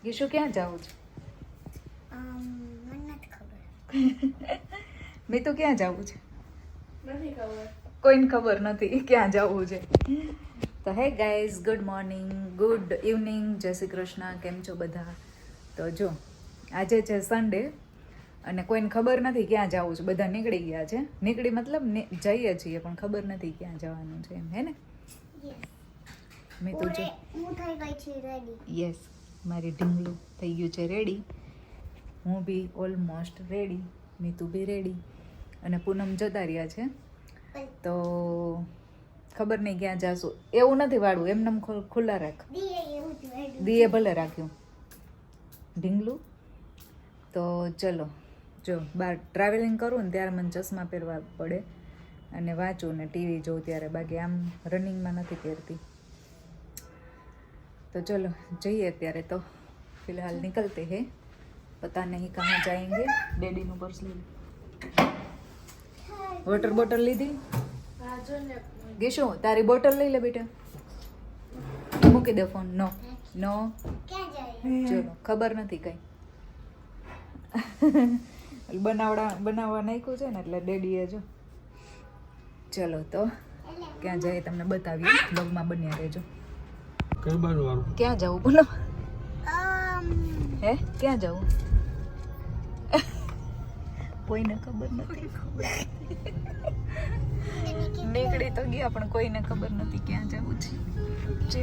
ગીશુ ક્યાં જાવું છે? મને નથી ખબર. મેં તો ક્યાં જાવું છે? નથી ખબર. કોઈને ખબર નથી ક્યાં જવું છે. તો hey guys, good morning, good evening, જય શ્રી કૃષ્ણ. કેમ છો બધા? તો જો આજે છે સન્ડે અને કોઈને ખબર નથી ક્યાં જવું છે. બધા નીકળી ગયા છે. નીકળી મતલબ જઈએ છીએ પણ ખબર નથી ક્યાં જવાનું છે એમ, હે ને? મેં તો જો હું થઈ ગઈ છું રેડી. યસ, મારી ઢીંગલું થઈ ગયું છે રેડી. હું બી ઓલમોસ્ટ રેડી, મીતુ બી રેડી અને પૂનમ જતા રહ્યા છે. તો ખબર નહીં ક્યાં જાશું. એવું નથી વાળું, એમને ખુલ્લા રાખ. દીએ ભલે રાખ્યું ઢીંગલું. તો ચલો, જો બહાર ટ્રાવેલિંગ કરું ને ત્યારે મને ચશ્મા પહેરવા પડે અને વાંચું ને ટીવી જોઉં ત્યારે, બાકી આમ રનિંગમાં નથી પહેરતી. તો ચલો જઈએ અત્યારે. તો ફિલહાલ નિકલતે હે, પતા નહીં કહાં જાએંગે. ડેડીનું પર્સ લઈ લે. વોટર બોટલ લીધી? ગીશુ તારી બોટલ લઈ લે બેટા. મૂકી દે ફોન. નો નો, ચલો ખબર નથી કઈ. બનાવવા નાખ્યું છે ને એટલે ડેડીએ જો. ચલો તો ક્યાં જાય તમને બતાવીએ, બ્લોગમાં બન્યા રહેજો. કઈ બાજુ વાળું? ક્યાં જવું બોલો? હે ક્યાં જવું? કોઈને ખબર નથી. નીકળી તો ગયા પણ કોઈને ખબર નથી ક્યાં જવું છે.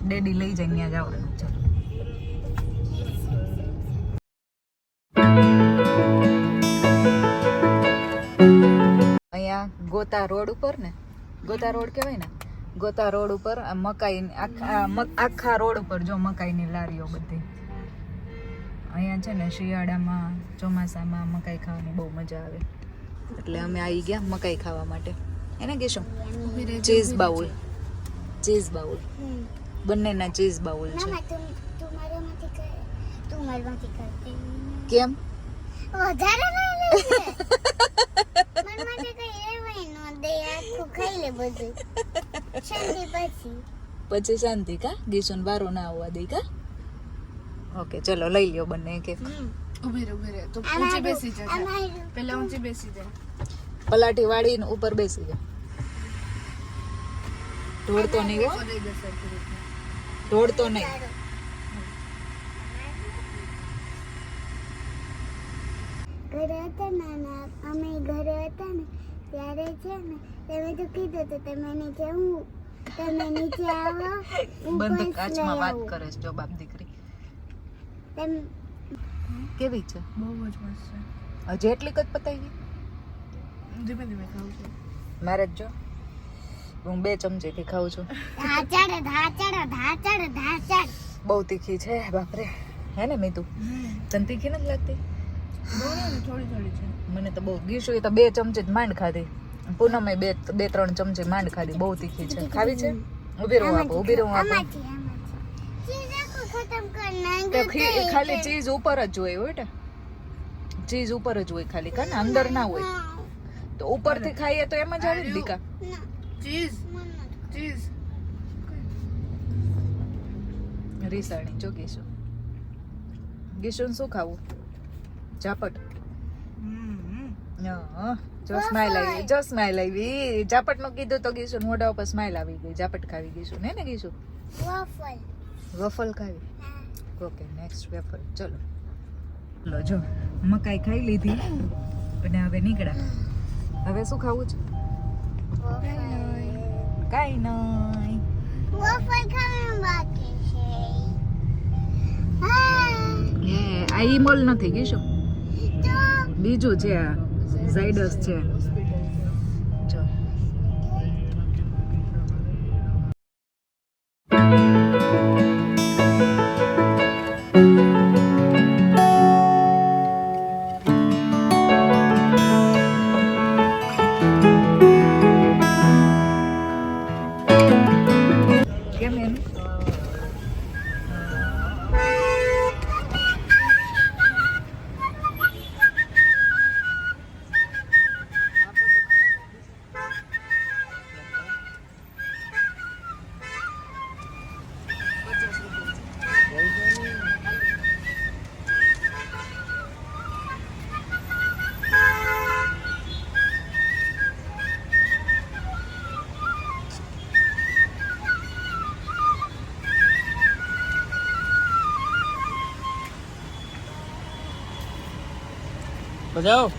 ડેડી લઈ જાય ત્યાં જવાનું. ચાલો અહીંયા ગોતા રોડ ઉપર ને, ગોતા રોડ કહેવાય ને, ગોતા રોડ ઉપર મકાઈ આખા રોડ ઉપર જો મકાઈની લારીઓ બધી. અહીંયા છે ને શિયાળામાં ચોમાસામાં મકાઈ ખાવાની બહુ મજા આવે એટલે અમે આવી ગયા મકાઈ ખાવા માટે. એને કહેશું ચીઝ બાઉલ, ચીઝ બાઉલ, બંનેના ચીઝ બાઉલ છે. કેમ વધારે લઈ લેજે. મને માટે કઈ એવાય નો દે, આખું ખાઈ લે બધું. શાંતિ પછી શાંતિ કા? ગીસુન વારો ના આવવા દે કા? ઓકે ચલો લઈ લ્યો બંને એક એક. ઉભી રહે તો ઊંચી બેસી જા. પહેલા ઊંચી બેસી જા. પલાઠી વાળીને ઉપર બેસી જા. ઢોળતો નહીં હો, ઢોળતો નહીં. ઘરે હતા ને, અમે ઘરે હતા ને ત્યારે છે ને તમે તો કીધું તો તમે નીચે તમે નીચે આવો. બંધ કાચમાં વાત કરે છે જો બાપ દીકરી. કેવી છે? બહુ જ મસ્ત છે. હજી એટલી જ પતાવી ગઈ? ધીમે ધીમે ખાવું છે. મારે જ જો હું 2 ચમચીથી ખાઉં છું. ધાચડ. બહુ તીખી છે બાપરે, હે ને મીતુ? તને તીખી નથી લાગતી? થોડી થોડી છે. મને તો બહુ. ગીશુ એ તો 2 ચમચી જ માંડ ખાધી. પૂનમે 2-3 ચમચી માંડ ખાધી. બહુ તીખી છે. ખાવી છે? ઊભી રહું આપો, ઊભી રહું આપો. ખાલી ચીઝ ઉપર જ હોય બેટા, ચીઝ ઉપર જ હોય ખાલી, કા ને અંદર ના હોય. તો ઉપરથી ખાઈએ તો એમ જ આવે ને દીકા. ચીઝ ચીઝ રીસાણી જો ગીશુ. ગીશુને શું ખાવું? ઝાપટ. જો સ્માઈલ આવી, જો સ્માઈલ આવી. ઝાપટ નું કીધું તો ગીશુ મોઢા ઉપર સ્માઈલ આવી ગઈ. ઝાપટ ખાવી ગીશુ ને ગીશુ? વફલ ખાવી. Okay next wafer. ચલો લો જો મકાઈ ખાઈ લીધી અને હવે નીકળ્યા. હવે શું ખાવું છે? કાઈ નહીં. આ ઈ મોલ નથી ગીશુ, બીજું છે. આ ઝાયડસ છે. જો કેમ એમ બજાવ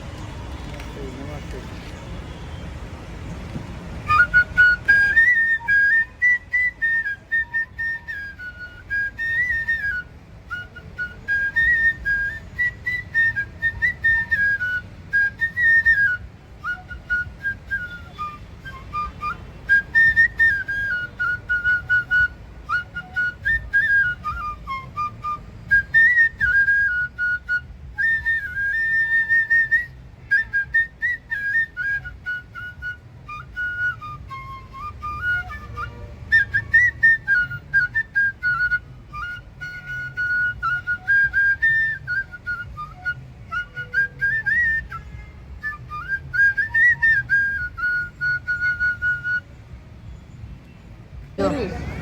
જો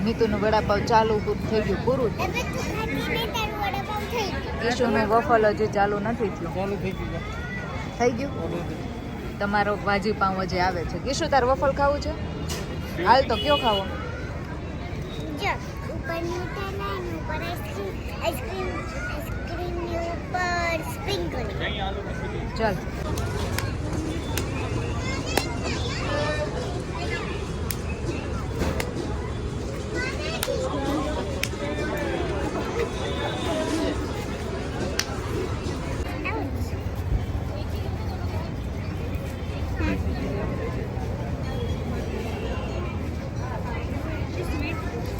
નીતુનું વડાપાવ ચાલુ થઈ ગયું પૂરું. હવે તું ખાતી ને તારું વડાપાવ થઈ ગયું. ઈશુનું વફલ હજી ચાલુ નથી થયું. ચાલુ થઈ ગયું થઈ ગયું. તમારો ભાજી પાઉં હજી આવે છે. ઈશુ તાર વફલ ખાવું છે? હાલ તો કયો ખાવો? જો ઉપર ન્યુટેલા ને ઉપર આઈસ્ક્રીમ ની ઉપર સ્પ્રિંકલ. ચાલ.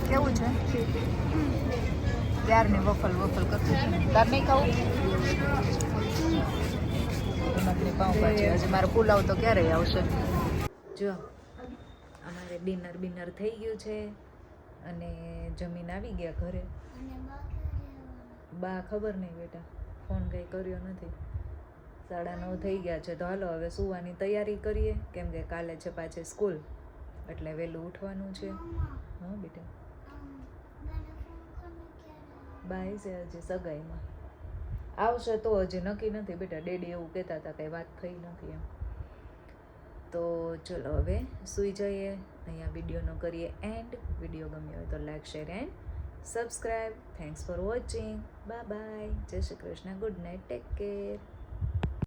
કેવું છે? ત્યારની વફલ કરતી છે ને. તાર નહીં ખાવું? એમાંથી પાઉંભાજી. હજી મારો પુલાવ તો ક્યારેય આવશે. જો અમારે ડિનર થઈ ગયું છે અને જમીન આવી ગયા ઘરે. બા ખબર નહીં બેટા, ફોન કંઈ કર્યો નથી. 9:30 થઈ ગયા છે. તો હાલો હવે સુવાની તૈયારી કરીએ, કેમ કે કાલે છે પાછી સ્કૂલ, એટલે વહેલું ઉઠવાનું છે. હા બેટા, બાય છે હજી સગાઈમાં આવશે તો હજી નક્કી નથી બેટા. ડેડી એવું કહેતા હતા, કંઈ વાત થઈ નથી એમ. તો ચલો હવે સૂઈ જઈએ. અહીંયા વિડીયોનો કરીએ એન્ડ. વિડીયો ગમ્યો હોય તો like, share and subscribe. Thanks for watching. Bye bye. જય Shri Krishna. Good night. Take care.